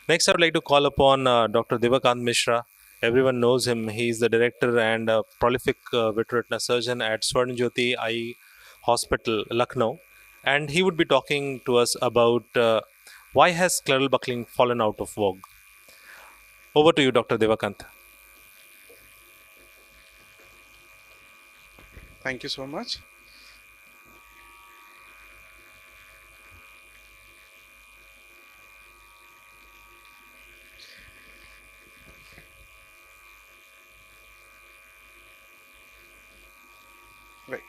Next, I would like to call upon Dr. DIVA KANT MISRA. Everyone knows him. He is the director and prolific vitreoretina surgeon at Swarnjyoti Eye Hospital, Lucknow. And he would be talking to us about why has scleral buckling fallen out of vogue. Over to you, Dr. DIVA KANT. Thank you so much. Right.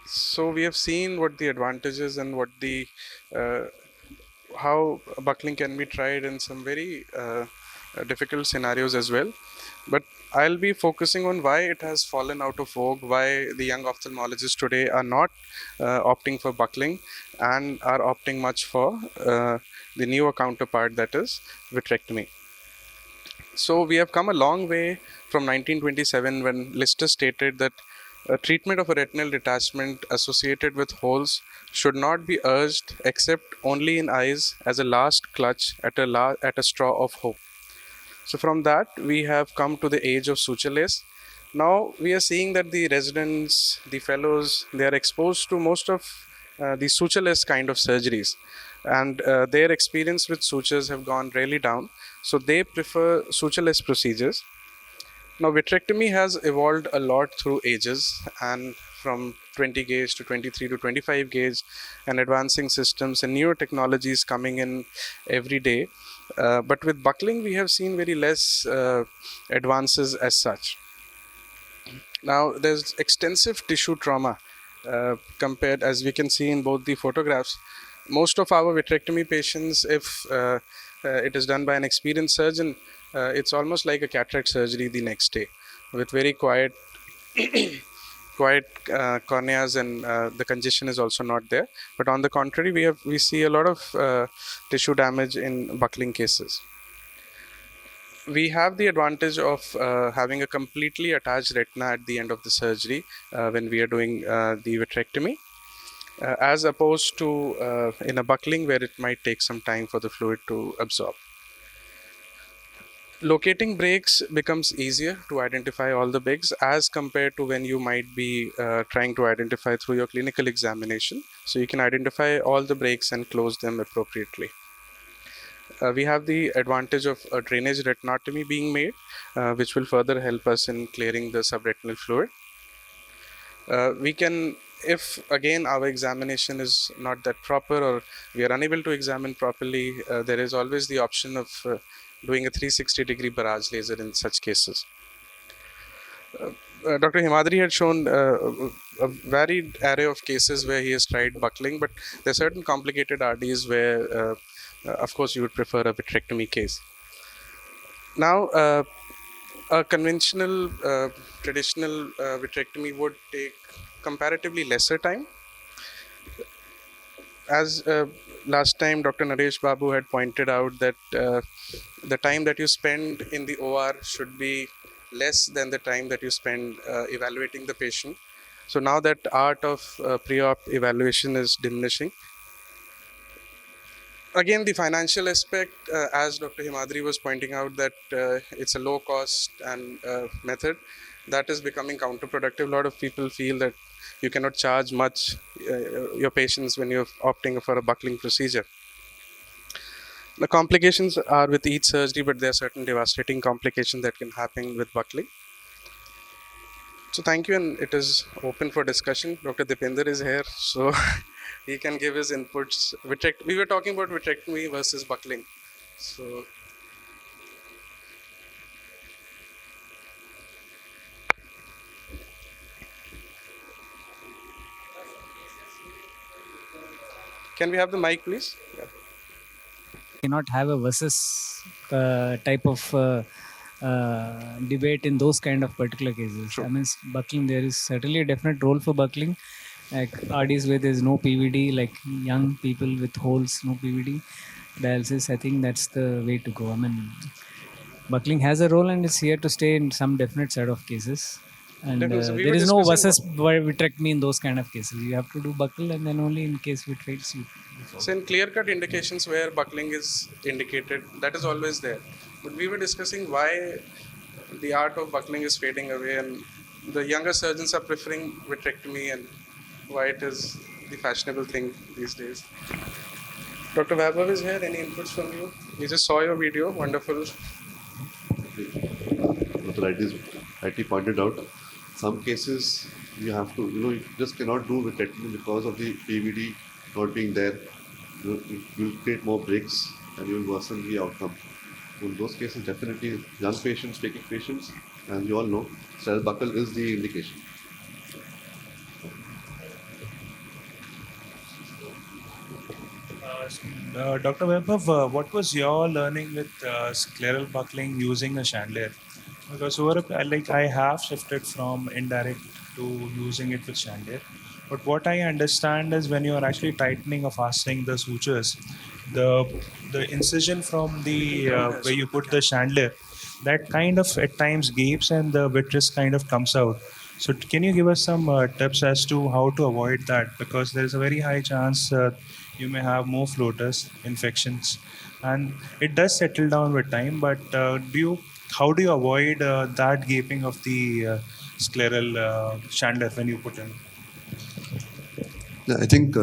So we have seen what the advantages and what the how buckling can be tried in some very difficult scenarios as well. But I'll be focusing on why it has fallen out of vogue, why the young ophthalmologists today are not opting for buckling and are opting much for the newer counterpart, that is vitrectomy. So we have come a long way from 1927 when Lister stated that treatment of a retinal detachment associated with holes should not be urged except only in eyes as a last clutch at a straw of hope. So from that we have come to the age of sutureless. Now we are seeing that the residents, the fellows, they are exposed to most of the sutureless kind of surgeries, and their experience with sutures have gone really down. So they prefer sutureless procedures. Now vitrectomy has evolved a lot through ages, and from 20 gauge to 23 to 25 gauge, and advancing systems and newer technologies coming in every day. But with buckling, we have seen very less advances as such. Now there's extensive tissue trauma compared, as we can see in both the photographs. Most of our vitrectomy patients, if it is done by an experienced surgeon, it's almost like a cataract surgery the next day, with very quiet corneas, and the congestion is also not there. But on the contrary, we see a lot of tissue damage in buckling cases. We have the advantage of having a completely attached retina at the end of the surgery when we are doing the vitrectomy, as opposed to in a buckling where it might take some time for the fluid to absorb. Locating breaks becomes easier to identify all the breaks as compared to when you might be trying to identify through your clinical examination. So you can identify all the breaks and close them appropriately. We have the advantage of a drainage retinotomy being made, which will further help us in clearing the subretinal fluid. We can, if again our examination is not that proper or we are unable to examine properly, there is always the option of doing a 360-degree barrage laser in such cases. Dr. Himadri had shown a varied array of cases where he has tried buckling, but there are certain complicated RDs where, of course, you would prefer a vitrectomy case. Now, a conventional, traditional vitrectomy would take comparatively lesser time. As last time Dr. Naresh Babu had pointed out that the time that you spend in the OR should be less than the time that you spend evaluating the patient. So now that art of pre-op evaluation is diminishing. Again, the financial aspect, as Dr. Himadri was pointing out, that it's a low cost and method that is becoming counterproductive. A lot of people feel that you cannot charge much your patients when you're opting for a buckling procedure. The complications are with each surgery, but there are certain devastating complications that can happen with buckling. So thank you, and it is open for discussion. Dr. Dipender is here, so he can give his inputs. We were talking about vitrectomy versus buckling. So can we have the mic, please? Yeah. Cannot have a versus type of debate in those kind of particular cases. Sure. I mean, buckling, there is certainly a definite role for buckling. Like RDs where there is no PVD, like young people with holes, no PVD dialysis, I think that's the way to go. I mean, buckling has a role and it's here to stay in some definite set of cases. And Definitely. So we there were is no discussing versus vitrectomy in those kind of cases. You have to do buckle, and then only in case it fails, you. So in clear-cut indications where buckling is indicated, that is always there. But we were discussing why the art of buckling is fading away, and the younger surgeons are preferring vitrectomy, and why it is the fashionable thing these days. Dr. Vaibhav is here. Any inputs from you? We just saw your video. Wonderful. Dr. rightly pointed out, some cases you have to, you just cannot do vitrectomy because of the PVD not being there. You will create more breaks and you will worsen the outcome. In those cases, definitely young patients, taking patients, as you all know, sterile buckle is the indication. Dr. Vaibhav, what was your learning with scleral buckling using a chandelier? Because I have shifted from indirect to using it with chandelier. But what I understand is when you are actually tightening or fastening the sutures, the incision from the where you put the chandelier, that kind of at times gapes and the vitreous kind of comes out. So can you give us some tips as to how to avoid that? Because there is a very high chance you may have more floaters, infections, and it does settle down with time. But how do you avoid that gaping of the scleral chandelier when you put in? Yeah, I think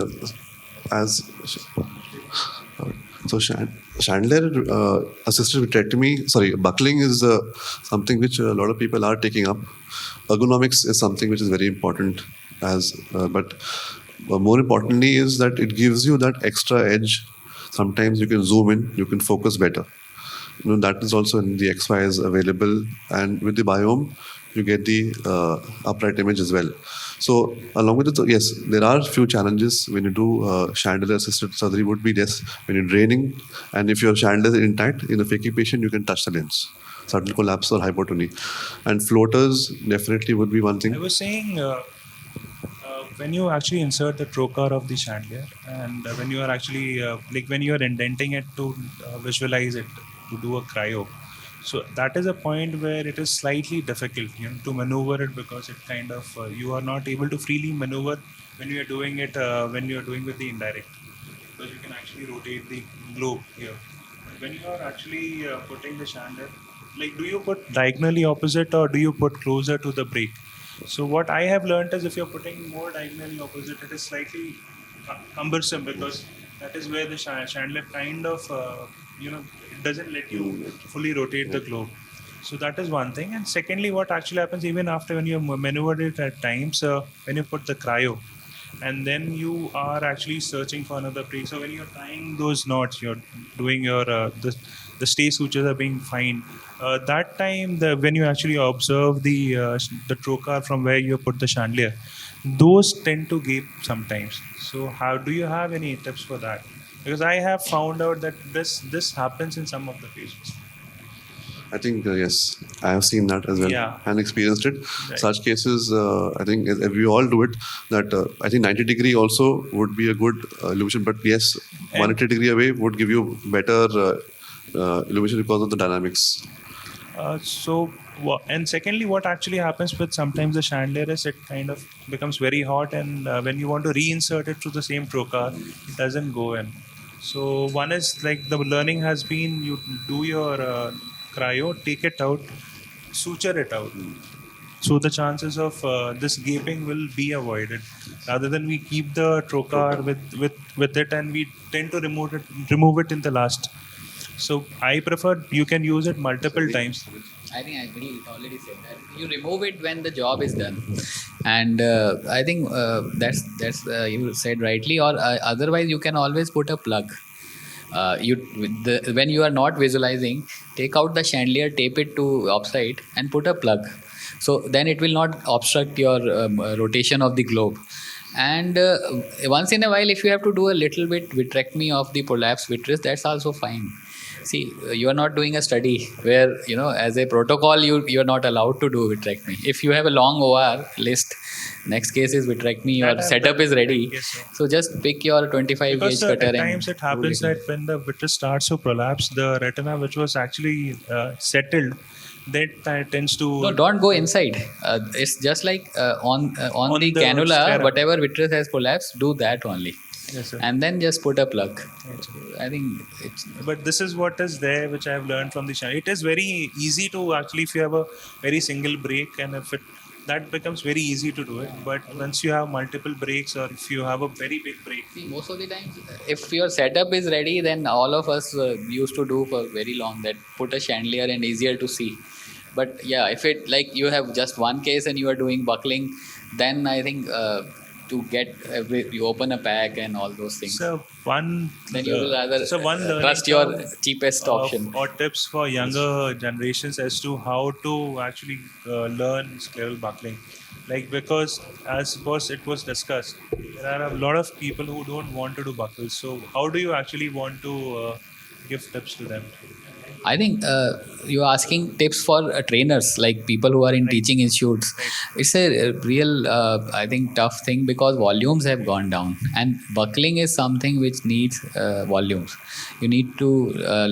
as so chandelier assisted vitrectomy, buckling is something which a lot of people are taking up. Ergonomics is something which is very important, but more importantly is that it gives you that extra edge. Sometimes you can zoom in, you can focus better. That is also in the XY is available, and with the biome you get the upright image as well. So along with it, yes, there are few challenges when you do chandelier assisted surgery. Would be this when you're draining, and if your chandelier is intact in a faking patient, you can touch the lens, subtle collapse or hypotony, and floaters definitely would be one thing. I was saying when you actually insert the trocar of the chandelier, and when you are actually when you are indenting it to visualize it, to do a cryo. So that is a point where it is slightly difficult, to maneuver it, because it kind of you are not able to freely maneuver when you are doing it when you are doing with the indirect, because you can actually rotate the globe here. When you are actually putting the chandelier, do you put diagonally opposite or do you put closer to the break? So what I have learned is if you're putting more diagonally opposite, it is slightly cumbersome, because that is where the chandelier kind of it doesn't let you fully rotate the globe. So that is one thing. And secondly, what actually happens even after when you maneuver it at times, when you put the cryo, and then you are actually searching for another break. So when you're tying those knots, you're doing your the stay sutures are being fine. That time, when you actually observe the trocar from where you put the chandelier, those tend to gape sometimes. So how do you have any tips for that? Because I have found out that this happens in some of the patients. I think yes, I have seen that as well, and experienced it. Right. Such cases, I think if we all do it, that I think 90-degree also would be a good illusion. But yes, 180-degree away would give you better illusion because of the dynamics. And secondly, what actually happens with sometimes the chandelier is it kind of becomes very hot, and when you want to reinsert it through the same trocar, it doesn't go in. So one is the learning has been you do your cryo, take it out, suture it out. So the chances of this gaping will be avoided, rather than we keep the trocar with it and we tend to remove it in the last. So I prefer you can use it multiple times. I think I will already said that you remove it when the job is done, and I think that's you said rightly. Or otherwise, you can always put a plug. When you are not visualizing, take out the chandelier, tape it to offside, and put a plug. So then it will not obstruct your rotation of the globe. And once in a while, if you have to do a little bit vitrectomy of the prolapse vitreous, that's also fine. See, you are not doing a study where, as a protocol, you are not allowed to do vitrectomy. If you have a long OR list, next case is vitrectomy, your setup is ready. Yes, sir. So just pick your 25 Because gauge cutter at and times it do happens it. that when the vitreous starts to prolapse, the retina which was actually settled, that tends to No, don't go inside. It's just like on the the cannula, sclera. whatever vitreous has collapsed, do that only. Yes, sir. And then just put a plug. I think it's But this is what is there, which I have learned from the channel. It is very easy to actually, if you have a very single break, and if it that becomes very easy to do it. But once you have multiple breaks, or if you have a very big break, See, most of the times, if your setup is ready, then all of us used to do for very long that put a chandelier and easier to see. But yeah, if it like you have just one case and you are doing buckling, then I think to get you open a pack and all those things. so one Then you will rather one learning trust your curve cheapest of- option. or tips for younger generations as to how to actually learn scleral buckling. Like, because as it was discussed, there are a lot of people who don't want to do buckles. So how do you actually want to give tips to them? I think you're asking tips for trainers, like people who are in teaching institutes. It's a real, I think, tough thing because volumes have gone down, and buckling is something which needs volumes. You need to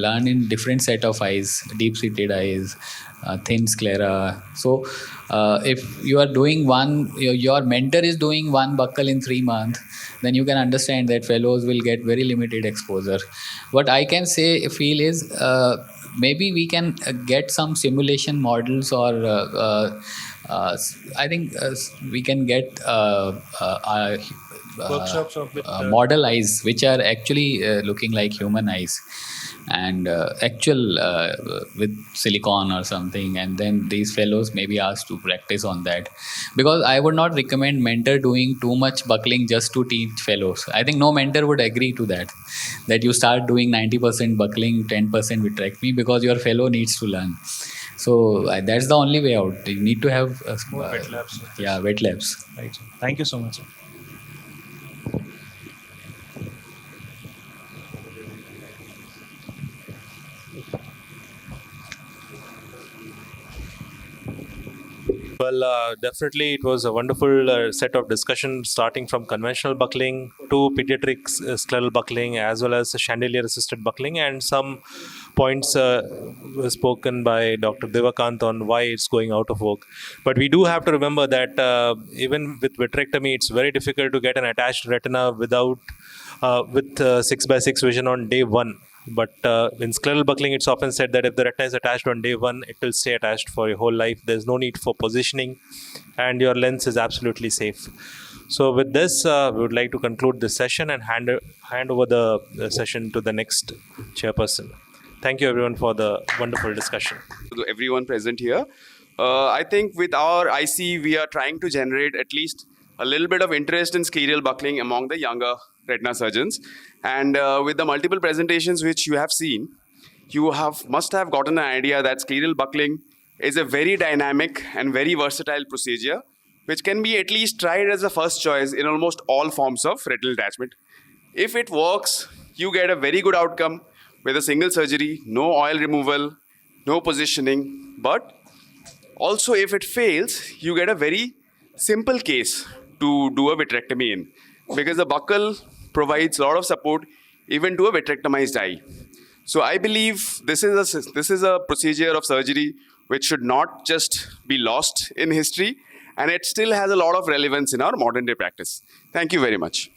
learn in different set of eyes, deep-seated eyes, thin sclera. So if you are doing one, your mentor is doing one buckle in 3 months, then you can understand that fellows will get very limited exposure. What I can feel is maybe we can get some simulation models, or I think we can get Workshops of with model eyes which are actually looking like human eyes, and actual with silicon or something, and then these fellows may be asked to practice on that, because I would not recommend mentor doing too much buckling just to teach fellows. I think no mentor would agree to that you start doing 90% buckling, 10% vitrectomy, because your fellow needs to learn. So that's the only way out. You need to have more wet labs. yeah, wet labs. Right. Thank you so much, sir. Well, definitely it was a wonderful set of discussion, starting from conventional buckling to pediatric scleral buckling, as well as chandelier assisted buckling, and some points were spoken by Dr. DIVA Kant on why it's going out of vogue. But we do have to remember that even with vitrectomy, it's very difficult to get an attached retina without with 6x6 vision on day one. But in scleral buckling, it's often said that if the retina is attached on day one, it will stay attached for your whole life. There's no need for positioning, and your lens is absolutely safe. So with this, we would like to conclude this session and hand over the session to the next chairperson. Thank you, everyone, for the wonderful discussion. To everyone present here. I think with our IC, we are trying to generate at least a little bit of interest in scleral buckling among the younger retina surgeons. And with the multiple presentations which you have seen, you must have gotten an idea that scleral buckling is a very dynamic and very versatile procedure, which can be at least tried as a first choice in almost all forms of retinal detachment. If it works, you get a very good outcome with a single surgery, no oil removal, no positioning. But also, if it fails, you get a very simple case to do a vitrectomy in, because the buckle provides a lot of support even to a vitrectomized eye. So I believe this is a procedure of surgery which should not just be lost in history, and it still has a lot of relevance in our modern day practice. Thank you very much.